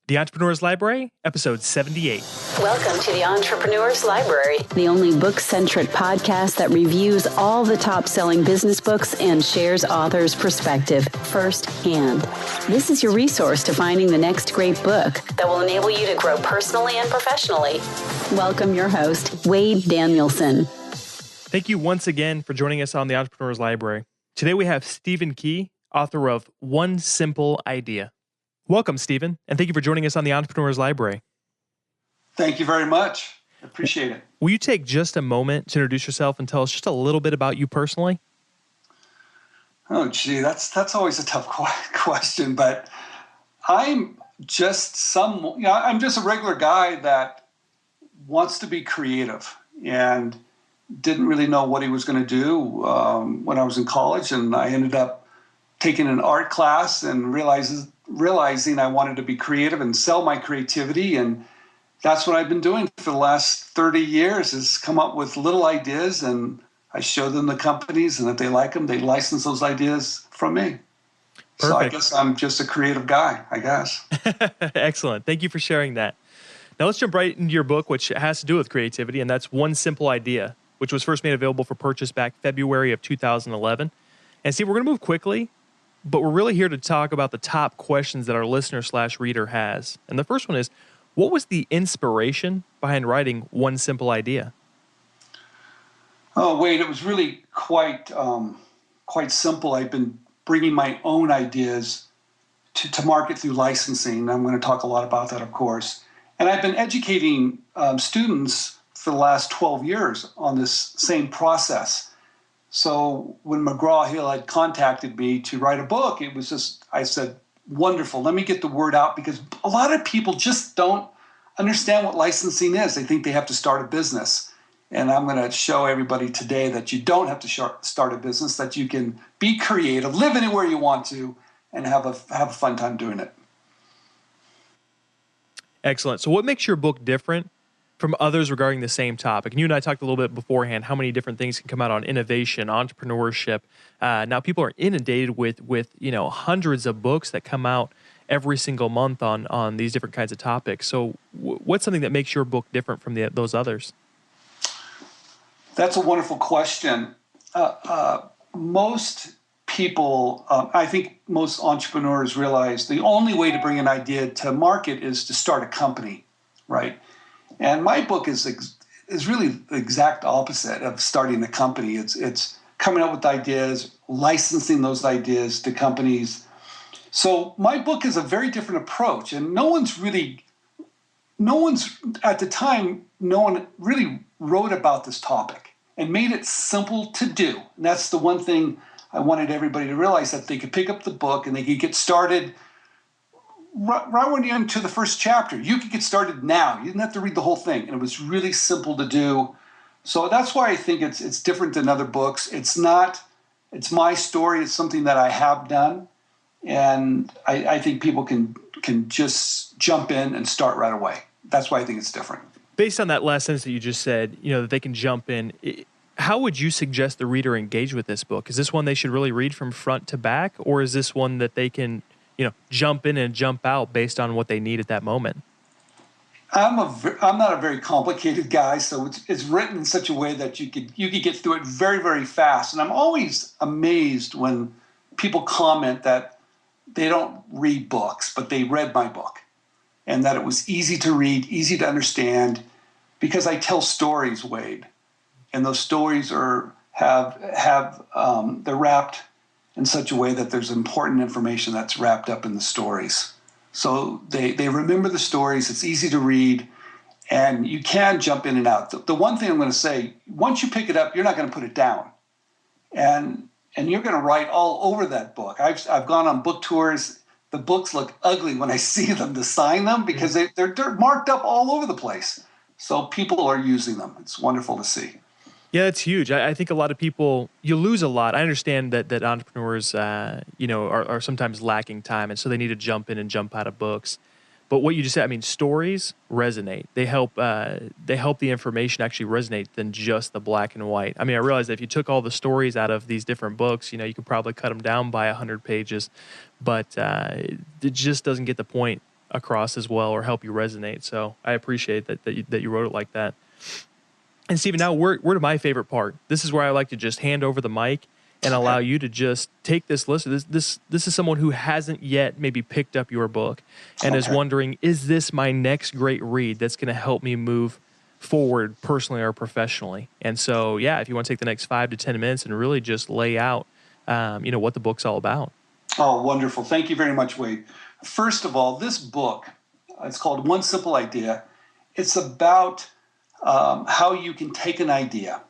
The Entrepreneur's Library, episode 78. Welcome to the Entrepreneur's Library, the only book-centric podcast that reviews all the top-selling business books and shares authors' perspective firsthand. This is your resource to finding the next great book that will enable you to grow personally and professionally. Welcome your host, Wade Danielson. Thank you once again for joining us on the Entrepreneur's Library. Today we have Stephen Key, author of One Simple Idea. Welcome, Stephen, and thank you for joining us on the Entrepreneur's Library. Thank you very much. I appreciate it. Will you take just a moment to introduce yourself and tell us just a little bit about you personally? Oh, gee, that's always a tough question, but I'm just I'm just a regular guy that wants to be creative and didn't really know what he was going to do when I was in college, and I ended up taking an art class and realizing I wanted to be creative and sell my creativity, and that's what I've been doing for the last 30 years is come up with little ideas, and I show them to companies, and if they like them, they license those ideas from me. Perfect. So I guess I'm just a creative guy, I guess. Excellent. Thank you for sharing that. Now let's jump right into your book, which has to do with creativity, and that's One Simple Idea, which was first made available for purchase back February of 2011. And Steve, we're going to move quickly, but we're really here to talk about the top questions that our listener/reader has. And the first one is, what was the inspiration behind writing One Simple Idea? Oh, Wade, it was really quite simple. I've been bringing my own ideas to market through licensing. I'm going to talk a lot about that, of course. And I've been educating students for the last 12 years on this same process. So when McGraw-Hill had contacted me to write a book, it was just, I said, wonderful, let me get the word out, because a lot of people just don't understand what licensing is. They think they have to start a business. And I'm going to show everybody today that you don't have to start a business, that you can be creative, live anywhere you want to, and have a fun time doing it. Excellent. So what makes your book different from others regarding the same topic? And you and I talked a little bit beforehand how many different things can come out on innovation, entrepreneurship. Now people are inundated with hundreds of books that come out every single month on these different kinds of topics. So what's something that makes your book different from those others? That's a wonderful question. Most people, I think most entrepreneurs realize the only way to bring an idea to market is to start a company, right? And my book is really the exact opposite of starting a company. It's coming up with ideas, licensing those ideas to companies. So my book is a very different approach, and no one really wrote about this topic and made it simple to do. And that's the one thing I wanted everybody to realize, that they could pick up the book and they could get started right when you're into the first chapter. You could get started now. You didn't have to read the whole thing. And it was really simple to do. So that's why I think it's different than other books. It's my story. It's something that I have done. And I think people can just jump in and start right away. That's why I think it's different. Based on that last sentence that you just said, that they can jump in, how would you suggest the reader engage with this book? Is this one they should really read from front to back? Or is this one that they can jump in and jump out based on what they need at that moment? I'm not a very complicated guy, so it's written in such a way that you could get through it very, very fast. And I'm always amazed when people comment that they don't read books, but they read my book, and that it was easy to read, easy to understand, because I tell stories, Wade, and those stories they're wrapped in such a way that there's important information that's wrapped up in the stories. So they remember the stories, it's easy to read, and you can jump in and out. The one thing I'm going to say, once you pick it up, you're not going to put it down. And you're going to write all over that book. I've gone on book tours. The books look ugly when I see them to sign them, because they're marked up all over the place. So people are using them. It's wonderful to see. Yeah, that's huge. I think a lot of people, you lose a lot. I understand that entrepreneurs, are sometimes lacking time, and so they need to jump in and jump out of books. But what you just said, stories resonate. They help the information actually resonate than just the black and white. I realize that if you took all the stories out of these different books, you could probably cut them down by 100 pages, but it just doesn't get the point across as well, or help you resonate. So I appreciate that you wrote it like that. And Stephen, now we're to my favorite part. This is where I like to just hand over the mic and allow you to just take this list. This is someone who hasn't yet maybe picked up your book and is wondering, is this my next great read that's going to help me move forward personally or professionally? And so, yeah, if you want to take the next 5 to 10 minutes and really just lay out, what the book's all about. Oh, wonderful. Thank you very much, Wade. First of all, this book, it's called One Simple Idea. It's about how you can take an idea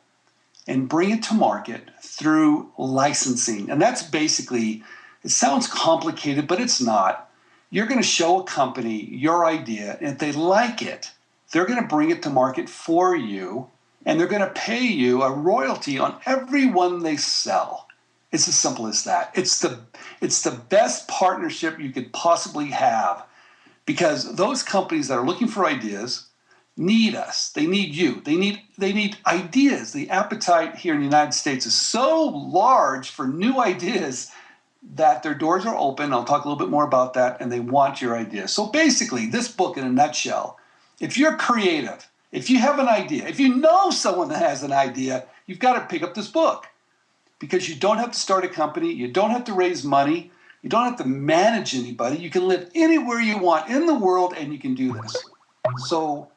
and bring it to market through licensing. And that's basically, it sounds complicated, but it's not. You're going to show a company your idea, and if they like it, they're going to bring it to market for you, and they're going to pay you a royalty on every one they sell. It's as simple as that. It's the best partnership you could possibly have, because those companies that are looking for ideas need us. They need you. They need ideas. The appetite here in the United States is so large for new ideas that their doors are open. I'll talk a little bit more about that, and they want your ideas. So basically, this book in a nutshell, if you're creative, if you have an idea, if you know someone that has an idea, you've got to pick up this book, because you don't have to start a company. You don't have to raise money. You don't have to manage anybody. You can live anywhere you want in the world, and you can do this. So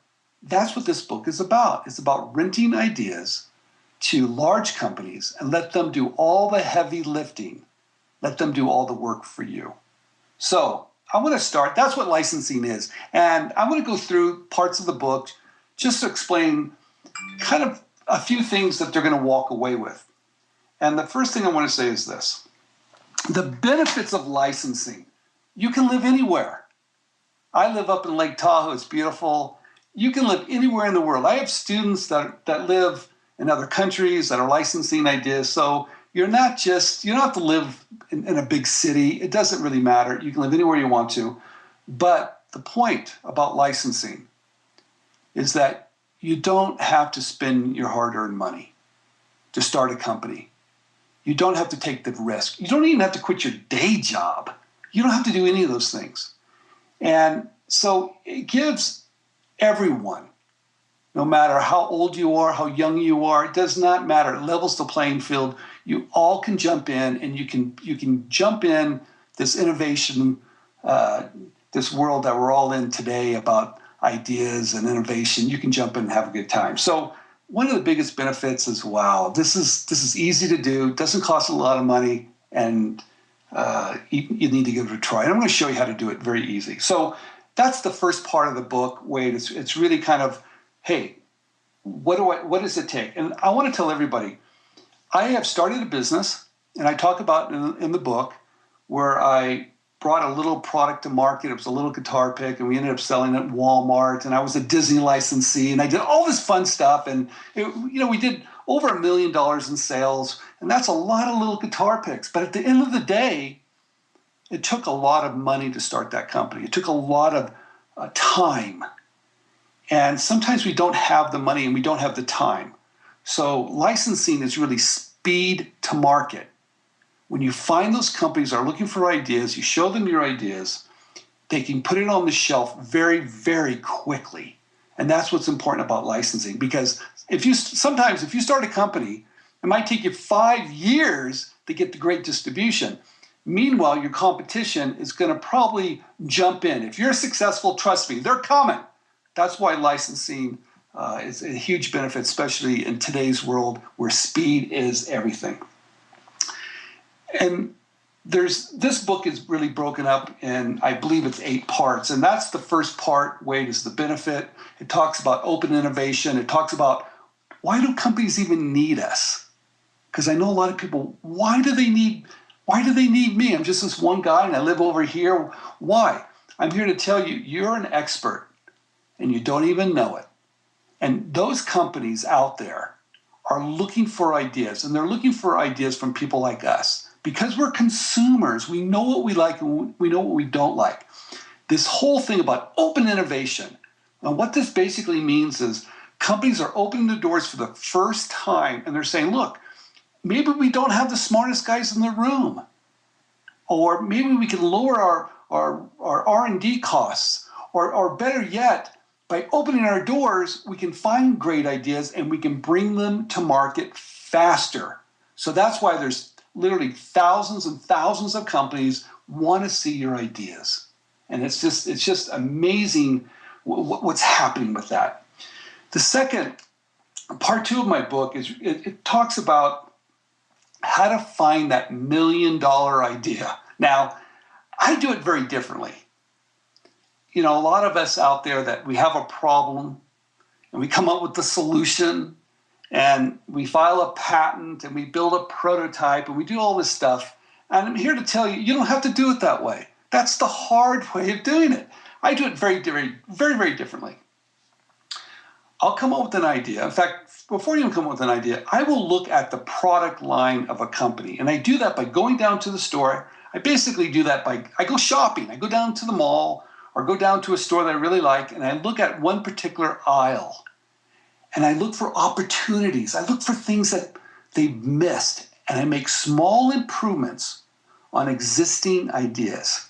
that's what this book is about. It's about renting ideas to large companies and let them do all the heavy lifting. Let them do all the work for you. So I'm going to start. That's what licensing is. And I'm going to go through parts of the book just to explain kind of a few things that they're going to walk away with. And the first thing I want to say is this. The benefits of licensing. You can live anywhere. I live up in Lake Tahoe. It's beautiful. You can live anywhere in the world. I have students that live in other countries that are licensing ideas. So you don't have to live in a big city. It doesn't really matter. You can live anywhere you want to. But the point about licensing is that you don't have to spend your hard-earned money to start a company. You don't have to take the risk. You don't even have to quit your day job. You don't have to do any of those things. And so it gives everyone, no matter how old you are, how young you are, it does not matter. It levels the playing field. You all can jump in, and you can jump in this innovation, this world that we're all in today about ideas and innovation. You can jump in and have a good time. So one of the biggest benefits is, wow, this is easy to do, doesn't cost a lot of money, and you need to give it a try. And I'm going to show you how to do it very easy. So that's the first part of the book, Wade. It's really kind of, hey, what does it take? And I want to tell everybody, I have started a business, and I talk about in the book where I brought a little product to market. It was a little guitar pick, and we ended up selling it at Walmart, and I was a Disney licensee, and I did all this fun stuff, and we did over $1 million in sales, and that's a lot of little guitar picks. But at the end of the day, it took a lot of money to start that company. It took a lot of time. And sometimes we don't have the money and we don't have the time. So licensing is really speed to market. When you find those companies that are looking for ideas, you show them your ideas, they can put it on the shelf very, very quickly. And that's what's important about licensing. Because if you start a company, it might take you 5 years to get the great distribution. Meanwhile, your competition is going to probably jump in. If you're successful, trust me, they're coming. That's why licensing is a huge benefit, especially in today's world where speed is everything. And this book is really broken up in, I believe it's 8 parts. And that's the first part, Wade, is the benefit. It talks about open innovation. It talks about, why do companies even need us? Because I know a lot of people, why do they need me? I'm just this one guy and I live over here. Why? I'm here to tell you, you're an expert and you don't even know it. And those companies out there are looking for ideas, and they're looking for ideas from people like us. Because we're consumers, we know what we like and we know what we don't like. This whole thing about open innovation, and what this basically means is companies are opening the doors for the first time, and they're saying, look, maybe we don't have the smartest guys in the room. Or maybe we can lower our R&D costs, or better yet, by opening our doors, we can find great ideas and we can bring them to market faster. So that's why there's literally thousands and thousands of companies want to see your ideas. And it's just amazing what's happening with that. The second, part 2 of my book, is it talks about how to find that $1 million idea. Now, I do it very differently. You know, a lot of us out there that we have a problem and we come up with the solution and we file a patent and we build a prototype and we do all this stuff. And I'm here to tell you, you don't have to do it that way. That's the hard way of doing it. I do it very, very, very, very differently. I'll come up with an idea. In fact, before you even come up with an idea, I will look at the product line of a company. And I do that by going down to the store. I basically do that I go shopping. I go down to the mall or go down to a store that I really like, and I look at one particular aisle. And I look for opportunities. I look for things that they've missed. And I make small improvements on existing ideas.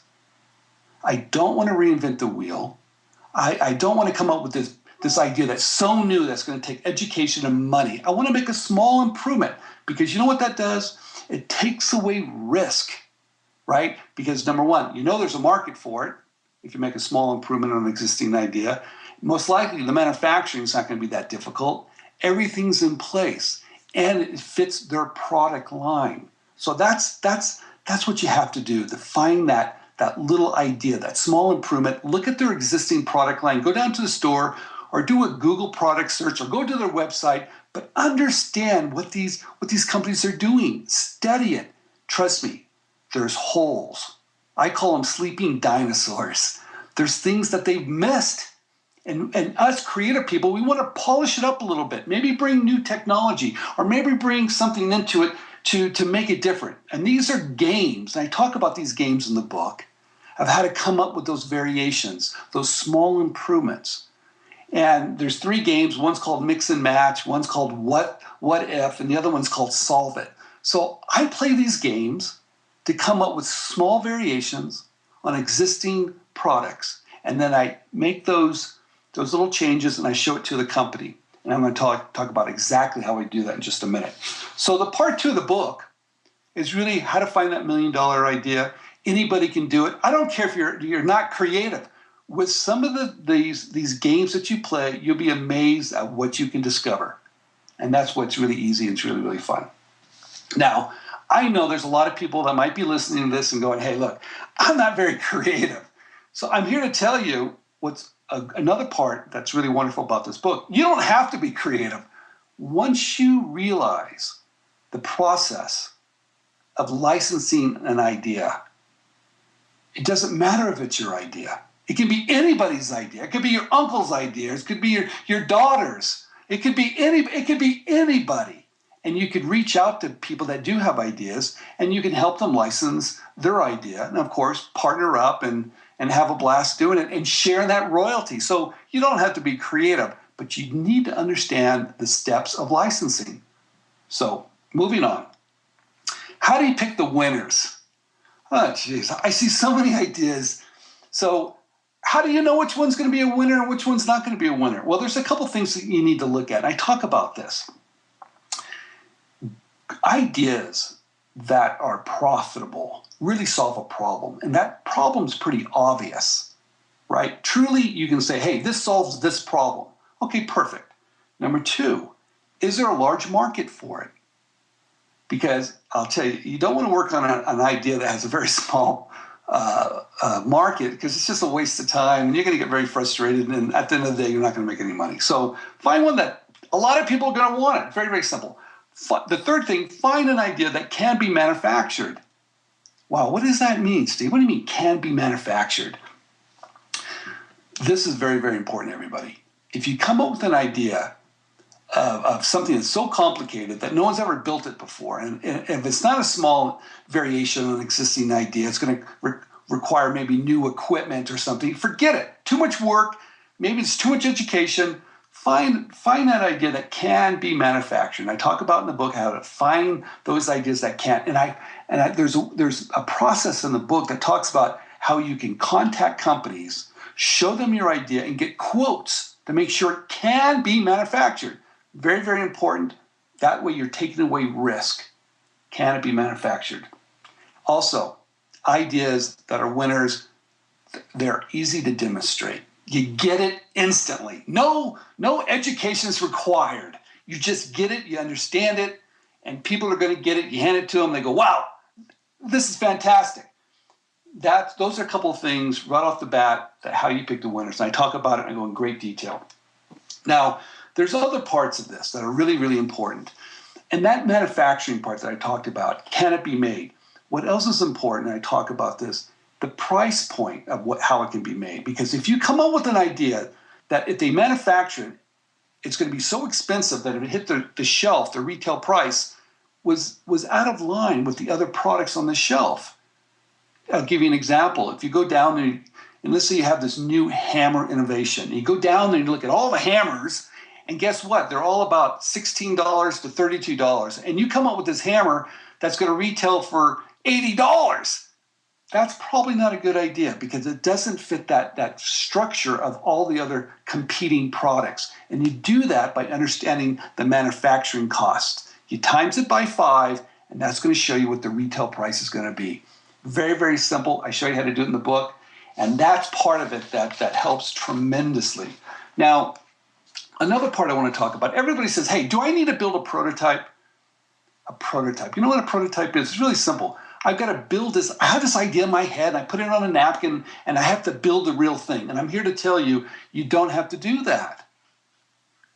I don't want to reinvent the wheel. I don't want to come up with this idea that's so new that's going to take education and money. I want to make a small improvement because you know what that does? It takes away risk, right? Because number one, you know there's a market for it. If you make a small improvement on an existing idea, most likely the manufacturing is not going to be that difficult. Everything's in place and it fits their product line. So that's what you have to do, to find that little idea, that small improvement. Look at their existing product line. Go down to the store or do a Google product search or go to their website, but understand what these companies are doing. Study it. Trust me, there's holes. I call them sleeping dinosaurs. There's things that they've missed. And us creative people, we want to polish it up a little bit. Maybe bring new technology or maybe bring something into it to make it different. And these are games. And I talk about these games in the book of how to come up with those variations, those small improvements. And there's 3 games. One's called Mix and Match. One's called What If, and the other one's called Solve It. So I play these games to come up with small variations on existing products. And then I make those little changes and I show it to the company. And I'm going to talk about exactly how I do that in just a minute. So the part 2 of the book is really how to find that $1 million idea. Anybody can do it. I don't care if you're not creative. With some of these games that you play, you'll be amazed at what you can discover. And that's what's really easy and it's really, really fun. Now, I know there's a lot of people that might be listening to this and going, hey, look, I'm not very creative. So I'm here to tell you what's another part that's really wonderful about this book. You don't have to be creative. Once you realize the process of licensing an idea, it doesn't matter if it's your idea. It can be anybody's idea. It could be your uncle's idea. It could be your daughter's. It could be anybody. And you could reach out to people that do have ideas and you can help them license their idea. And of course, partner up and have a blast doing it and share that royalty. So you don't have to be creative, but you need to understand the steps of licensing. So moving on. How do you pick the winners? Oh, geez, I see so many ideas. So how do you know which one's going to be a winner and which one's not going to be a winner? Well, there's a couple things that you need to look at. And I talk about this. Ideas that are profitable really solve a problem. And that problem's pretty obvious, right? Truly, you can say, hey, this solves this problem. Okay, perfect. Number 2, is there a large market for it? Because I'll tell you, you don't want to work on an idea that has a very small market because it's just a waste of time and you're going to get very frustrated. And at the end of the day, you're not going to make any money. So find one that a lot of people are going to want it. Very, very simple. The third thing, find an idea that can be manufactured. Wow, what does that mean, Steve? What do you mean can be manufactured? This is very, very important, everybody. If you come up with an idea of something that's so complicated that no one's ever built it before, and if it's not a small variation on an existing idea, it's going to require maybe new equipment or something, forget it. Too much work, maybe it's too much education. Find that idea that can be manufactured. And I talk about in the book how to find those ideas that can't. And there's a process in the book that talks about how you can contact companies, show them your idea, and get quotes to make sure it can be manufactured. Very, very important. That way you're taking away risk. Can it be manufactured? Also, ideas that are winners, they're easy to demonstrate. You get it instantly. No education is required. You just get it, you understand it, and people are going to get it. You hand it to them, they go, wow, this is fantastic. Those are a couple of things right off the bat, that how you pick the winners. And I talk about it and I go in great detail. Now, there's other parts of this that are really, really important. And that manufacturing part that I talked about, can it be made? What else is important, and I talk about this, the price point of how it can be made. Because if you come up with an idea that if they manufacture it, it's going to be so expensive that if it hit the shelf, the retail price was out of line with the other products on the shelf. I'll give you an example. If you go down and let's say you have this new hammer innovation, and you go down there and you look at all the hammers, and guess what? They're all about $16 to $32. And you come up with this hammer that's going to retail for $80. That's probably not a good idea because it doesn't fit that structure of all the other competing products. And you do that by understanding the manufacturing cost. You times it by 5, and that's going to show you what the retail price is going to be. Very, very simple. I show you how to do it in the book. And that's part of it that helps tremendously. Now, another part I want to talk about, everybody says, hey, do I need to build a prototype? A prototype. You know what a prototype is? It's really simple. I've got to build this. I have this idea in my head, and I put it on a napkin, and I have to build the real thing. And I'm here to tell you, you don't have to do that.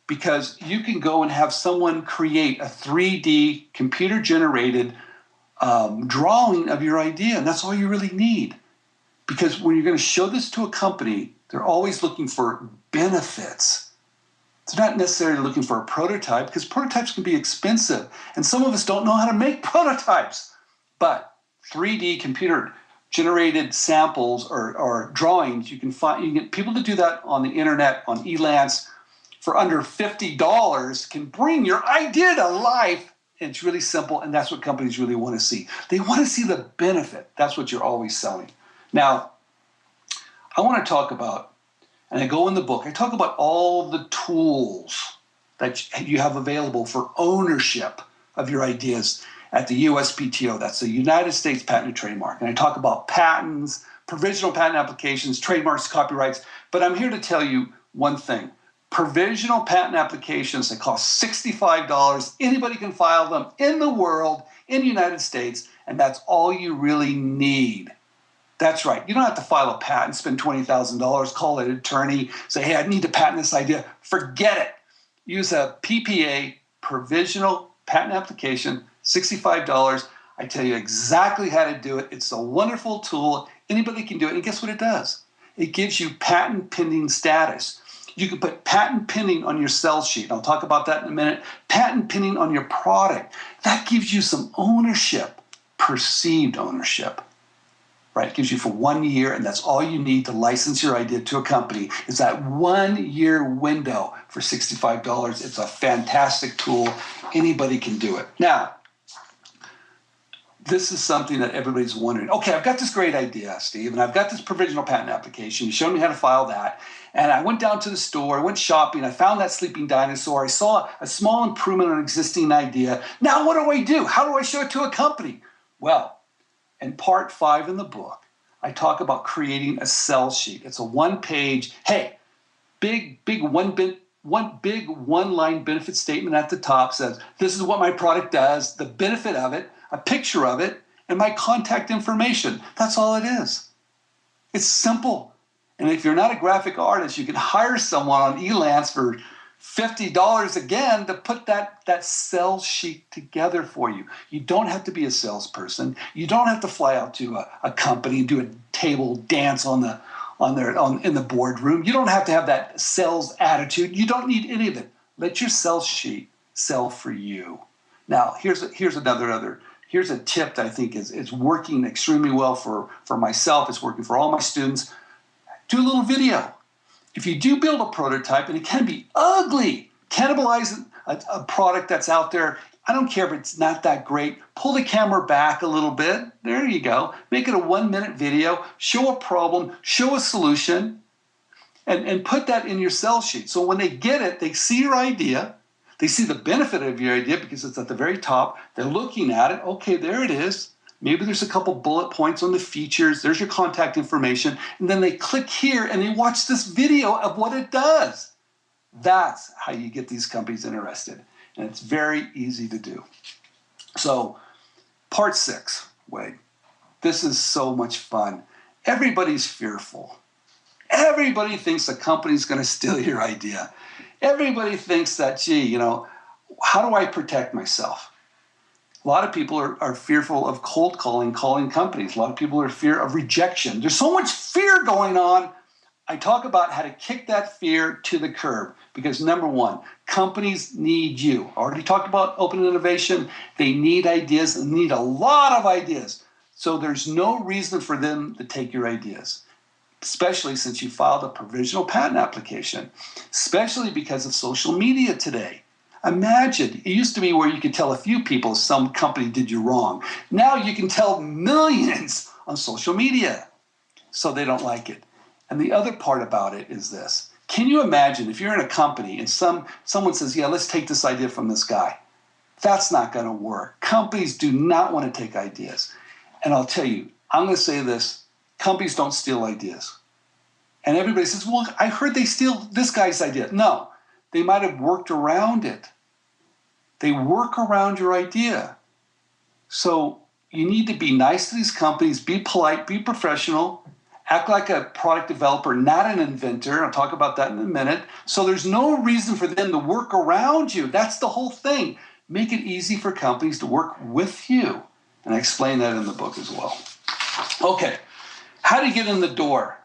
Because you can go and have someone create a 3D computer-generated drawing of your idea, and that's all you really need. Because when you're going to show this to a company, they're always looking for benefits. They're not necessarily looking for a prototype, because prototypes can be expensive, and some of us don't know how to make prototypes. But 3D computer-generated samples or drawings, you can get people to do that on the internet, on Elance, for under $50, can bring your idea to life. It's really simple, and that's what companies really want to see. They want to see the benefit. That's what you're always selling. Now, I want to talk about, and I go in the book, I talk about all the tools that you have available for ownership of your ideas at the USPTO. That's the United States Patent and Trademark. And I talk about patents, provisional patent applications, trademarks, copyrights. But I'm here to tell you one thing. Provisional patent applications that cost $65. Anybody can file them in the world, in the United States, and that's all you really need. That's right. You don't have to file a patent, spend $20,000, call an attorney, say, hey, I need to patent this idea. Forget it. Use a PPA, provisional patent application, $65. I tell you exactly how to do it. It's a wonderful tool. Anybody can do it. And guess what it does? It gives you patent pending status. You can put patent pending on your sell sheet. I'll talk about that in a minute. Patent pending on your product. That gives you some ownership, perceived ownership. Right? It gives you for 1 year, and that's all you need to license your idea to a company is that 1 year window for $65. It's a fantastic tool. Anybody can do it. Now, this is something that everybody's wondering. Okay, I've got this great idea, Steve, and I've got this provisional patent application. You showed me how to file that. And I went down to the store, I went shopping, I found that sleeping dinosaur. I saw a small improvement on an existing idea. Now, what do? How do I show it to a company? Well, in part 5 in the book, I talk about creating a sell sheet. It's a one-page, hey, big one-line benefit statement at the top says, this is what my product does, the benefit of it, a picture of it, and my contact information. That's all it is. It's simple. And if you're not a graphic artist, you can hire someone on Elance for $50 again to put that sell sheet together for you. You don't have to be a salesperson. You don't have to fly out to a company and do a table dance in the boardroom. You don't have to have that sales attitude. You don't need any of it. Let your sell sheet sell for you. Now, here's a tip that I think is working extremely well for myself. It's working for all my students. Do a little video. If you do build a prototype, and it can be ugly, cannibalize a product that's out there, I don't care if it's not that great. Pull the camera back a little bit. There you go. Make it a 1-minute video. Show a problem. Show a solution. And put that in your sell sheet. So when they get it, they see your idea. They see the benefit of your idea because it's at the very top. They're looking at it. Okay, there it is. Maybe there's a couple bullet points on the features. There's your contact information. And then they click here and they watch this video of what it does. That's how you get these companies interested. And it's very easy to do. So part 6, Wade. This is so much fun. Everybody's fearful. Everybody thinks a company's going to steal your idea. Everybody thinks that, gee, how do I protect myself? A lot of people are fearful of cold calling companies. A lot of people are fear of rejection. There's so much fear going on. I talk about how to kick that fear to the curb because, number one, companies need you. I already talked about open innovation. They need ideas. They need a lot of ideas. So there's no reason for them to take your ideas, especially since you filed a provisional patent application, especially because of social media today. Imagine, it used to be where you could tell a few people some company did you wrong. Now you can tell millions on social media, so they don't like it. And the other part about it is this. Can you imagine if you're in a company and someone says, yeah, let's take this idea from this guy? That's not going to work. Companies do not want to take ideas. And I'll tell you, I'm going to say this. Companies don't steal ideas. And everybody says, well, I heard they steal this guy's idea. No, they might have worked around it. They work around your idea. So you need to be nice to these companies, be polite, be professional, act like a product developer, not an inventor. I'll talk about that in a minute. So there's no reason for them to work around you. That's the whole thing. Make it easy for companies to work with you. And I explain that in the book as well. Okay. How do you get in the door?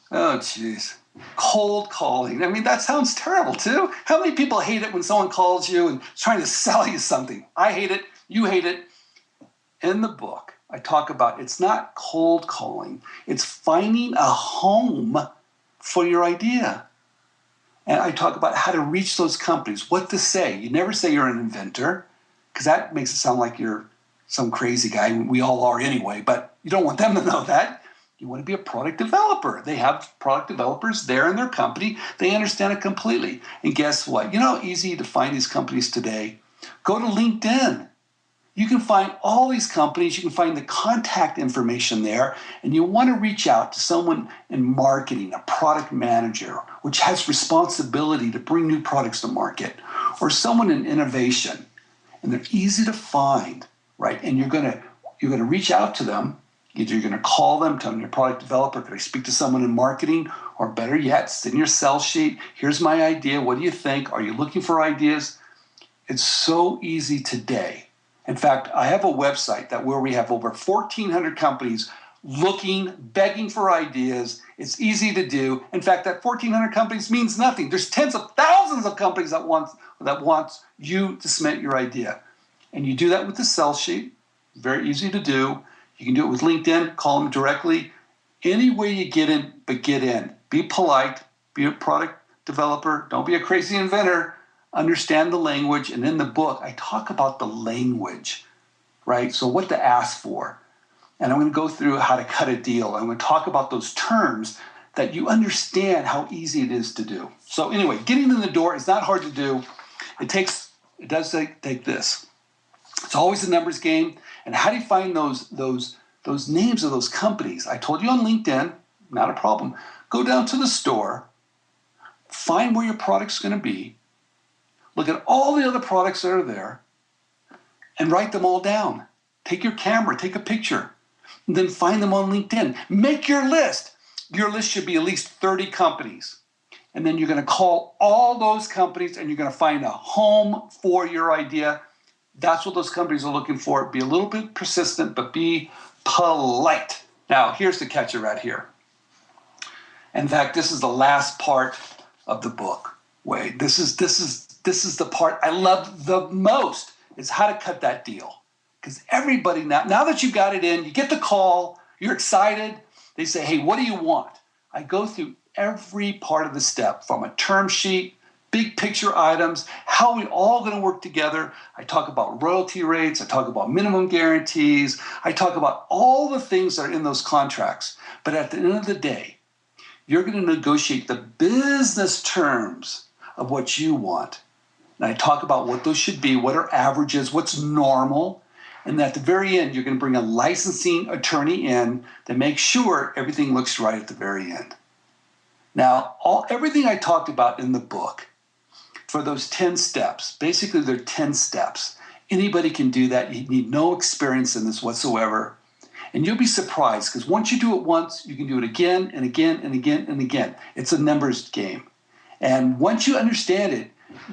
Oh, geez. Cold calling. I mean, that sounds terrible, too. How many people hate it when someone calls you and is trying to sell you something? I hate it. You hate it. In the book, I talk about it's not cold calling. It's finding a home for your idea. And I talk about how to reach those companies, what to say. You never say you're an inventor, because that makes it sound like you're some crazy guy. We all are anyway, but you don't want them to know that. You want to be a product developer. They have product developers there in their company. They understand it completely. And guess what? You know how easy to find these companies today? Go to LinkedIn. You can find all these companies. You can find the contact information there. And you want to reach out to someone in marketing, a product manager, which has responsibility to bring new products to market, or someone in innovation. And they're easy to find, right? And you're going to reach out to them. Either you're going to call them, tell them you're a product developer, could I speak to someone in marketing? Or better yet, send your sell sheet. Here's my idea. What do you think? Are you looking for ideas? It's so easy today. In fact, I have a website where we have over 1,400 companies looking, begging for ideas. It's easy to do. In fact, that 1,400 companies means nothing. There's tens of thousands of companies that want you to submit your idea. And you do that with the sell sheet. Very easy to do. You can do it with LinkedIn, call them directly. Any way you get in, but get in. Be polite, be a product developer, don't be a crazy inventor, understand the language. And in the book, I talk about the language, right? So what to ask for. And I'm going to go through how to cut a deal. I'm going to talk about those terms that you understand how easy it is to do. So anyway, getting in the door is not hard to do. It does take this. It's always a numbers game. And how do you find those names of those companies? I told you on LinkedIn, not a problem. Go down to the store, find where your product's going to be, look at all the other products that are there, and write them all down. Take your camera, take a picture, and then find them on LinkedIn. Make your list. Your list should be at least 30 companies. And then you're going to call all those companies, and you're going to find a home for your idea. That's what those companies are looking for. Be a little bit persistent, but be polite. Now, here's the catcher right here. In fact, this is the last part of the book. Wade, this is the part I love the most, is how to cut that deal. Because everybody now that you got it in, you get the call, you're excited. They say, hey, what do you want? I go through every part of the step, from a term sheet big picture items, how we all going to work together. I talk about royalty rates. I talk about minimum guarantees. I talk about all the things that are in those contracts. But at the end of the day, you're going to negotiate the business terms of what you want. And I talk about what those should be, what are averages, what's normal. And at the very end, you're going to bring a licensing attorney in to make sure everything looks right at the very end. Now, everything I talked about in the book for those 10 steps, basically there are 10 steps. Anybody can do that. You need no experience in this whatsoever. And you'll be surprised because once you do it once, you can do it again and again and again and again. It's a numbers game. And once you understand it,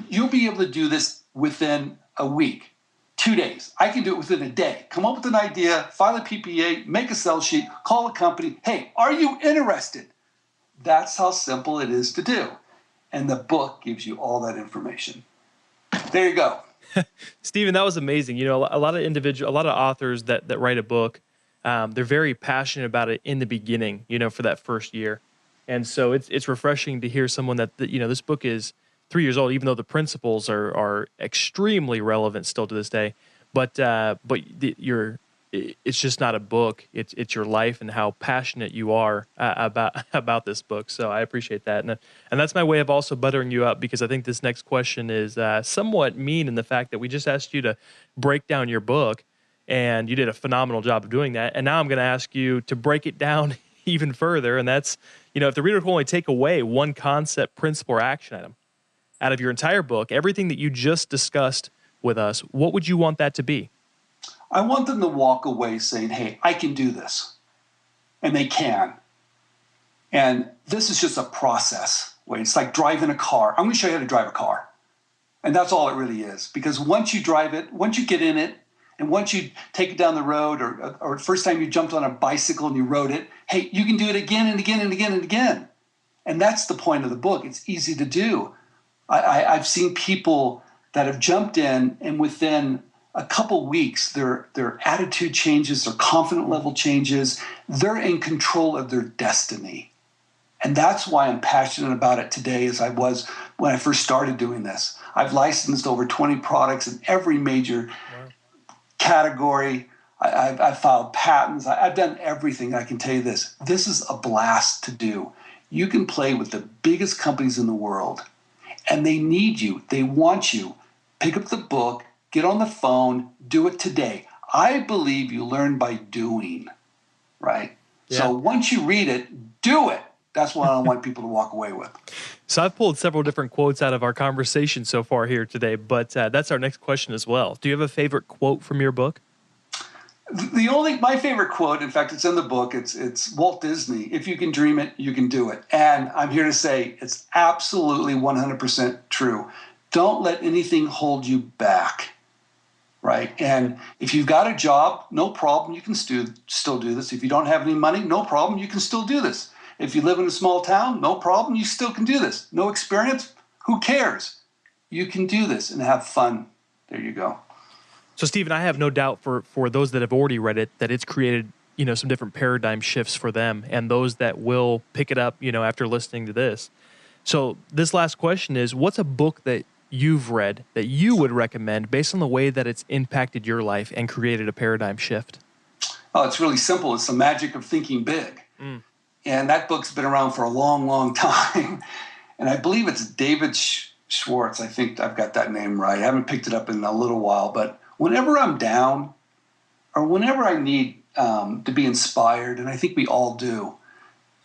you'll be able to do this within a week, 2 days. I can do it within a day. Come up with an idea, file a PPA, make a sell sheet, call a company. Hey, are you interested? That's how simple it is to do. And the book gives you all that information. There you go. Stephen, that was amazing. You know, a lot of authors that write a book, they're very passionate about it in the beginning, you know, for that first year. And so it's refreshing to hear someone that you know, this book is 3 years old, even though the principles are extremely relevant still to this day. But it's just not a book. It's your life and how passionate you are about this book. So I appreciate that, and that's my way of also buttering you up, because I think this next question is somewhat mean in the fact that we just asked you to break down your book, and you did a phenomenal job of doing that. And now I'm going to ask you to break it down even further, and that's, you know, if the reader will only take away one concept, principle, or action item out of your entire book, everything that you just discussed with us, what would you want that to be? I want them to walk away saying, hey, I can do this. And they can. And this is just a process. It's like driving a car. I'm going to show you how to drive a car. And that's all it really is. Because once you drive it, once you get in it, and once you take it down the road, or the first time you jumped on a bicycle and you rode it, hey, you can do it again and again and again and again. And that's the point of the book. It's easy to do. I've seen people that have jumped in, and within a couple weeks, their attitude changes, their confidence level changes. They're in control of their destiny. And that's why I'm passionate about it today as I was when I first started doing this. I've licensed over 20 products in every major category. I've filed patents. I've done everything. I can tell you this. This is a blast to do. You can play with the biggest companies in the world, and they need you. They want you. Pick up the book, get on the phone, do it today. I believe you learn by doing, right? Yeah. So once you read it, do it. That's what I want people to walk away with. So I've pulled several different quotes out of our conversation so far here today, but that's our next question as well. Do you have a favorite quote from your book? My favorite quote, in fact, it's in the book. It's Walt Disney. If you can dream it, you can do it. And I'm here to say it's absolutely 100% true. Don't let anything hold you back, right? And if you've got a job, no problem. You can still do this. If you don't have any money, no problem. You can still do this. If you live in a small town, no problem. You still can do this. No experience, who cares? You can do this and have fun. There you go. So, Stephen, I have no doubt for those that have already read it that it's created, you know, some different paradigm shifts for them, and those that will pick it up, you know, after listening to this. So, this last question is: what's a book that you've read that you would recommend based on the way that it's impacted your life and created a paradigm shift? Oh, it's really simple. It's The Magic of Thinking Big. And that book's been around for a long, long time. And I believe it's David Schwartz. I think I've got that name right. I haven't picked it up in a little while. But whenever I'm down or whenever I need to be inspired, and I think we all do,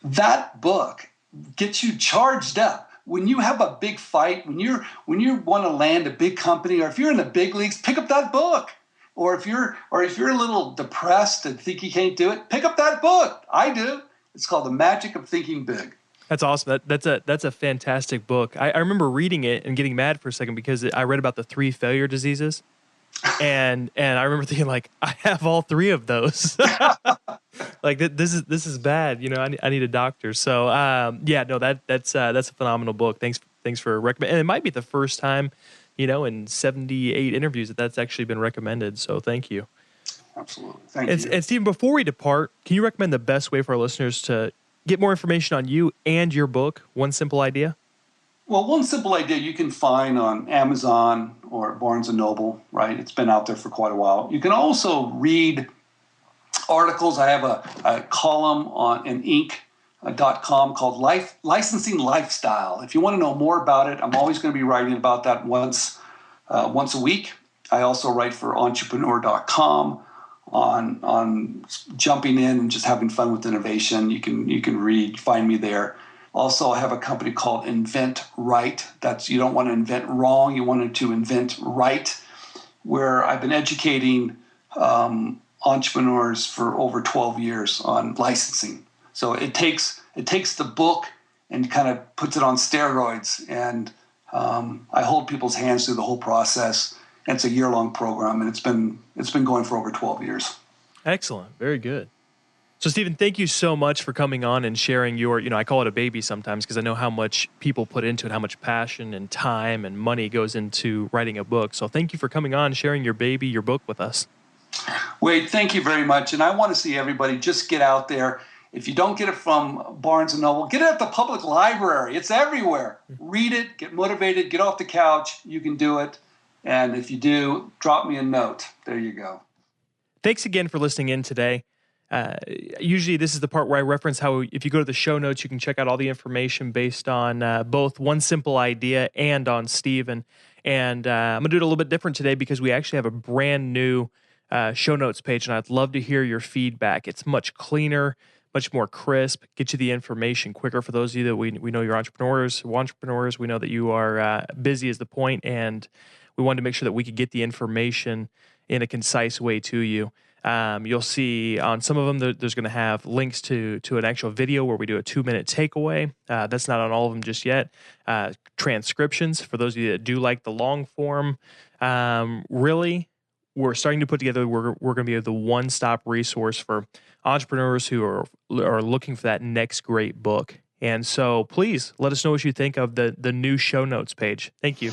that book gets you charged up. When you have a big fight, when you want to land a big company, or if you're in the big leagues, pick up that book. Or if you're a little depressed and think you can't do it, pick up that book. I do. It's called The Magic of Thinking Big. That's awesome. That's a fantastic book. I remember reading it and getting mad for a second because I read about the 3 failure diseases, and I remember thinking, like, I have all 3 of those. Like, this is bad. You know, I need a doctor. So that's a phenomenal book. Thanks for recommending. And it might be the first time, you know, in 78 interviews that's actually been recommended. So thank you. Absolutely. Thank you. And Stephen, before we depart, can you recommend the best way for our listeners to get more information on you and your book, One Simple Idea? Well, One Simple Idea you can find on Amazon or Barnes & Noble, right? It's been out there for quite a while. You can also read articles. I have a column on in Inc.com called Licensing Lifestyle. If you want to know more about it, I'm always going to be writing about that once a week. I also write for Entrepreneur.com on jumping in and just having fun with innovation. You can find me there. Also, I have a company called Invent Right. That's, you don't want to invent wrong, you want to invent right, where I've been educating entrepreneurs for over 12 years on licensing. So it takes the book and kind of puts it on steroids, and I hold people's hands through the whole process. And it's a year-long program, and it's been going for over 12 years. Excellent. Very good. So, Stephen, thank you so much for coming on and sharing your, I call it a baby sometimes because I know how much people put into it, how much passion and time and money goes into writing a book. So thank you for coming on, sharing your book with us. Wade, thank you very much. And I want to see everybody just get out there. If you don't get it from Barnes & Noble, get it at the public library. It's everywhere. Read it, get motivated, get off the couch. You can do it. And if you do, drop me a note. There you go. Thanks again for listening in today. Usually this is the part where I reference how if you go to the show notes, you can check out all the information based on both One Simple Idea and on Stephen. And I'm going to do it a little bit different today because we actually have a brand new show notes page, and I'd love to hear your feedback. It's much cleaner, much more crisp, get you the information quicker for those of you that we know you're entrepreneurs. We know that you are busy is the point, and we wanted to make sure that we could get the information in a concise way to you. You'll see on some of them, there's going to have links to an actual video where we do a 2-minute takeaway. That's not on all of them just yet. Transcriptions for those of you that do like the long form. Really, we're starting to put together, we're going to be the one-stop resource for entrepreneurs who are looking for that next great book. And so please let us know what you think of the new show notes page. Thank you.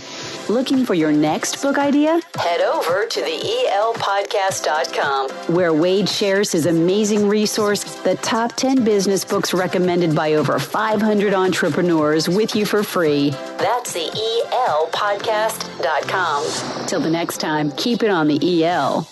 Looking for your next book idea? Head over to the elpodcast.com, where Wade shares his amazing resource, the top 10 business books recommended by over 500 entrepreneurs, with you for free. That's the elpodcast.com. Till the next time, keep it on the EL.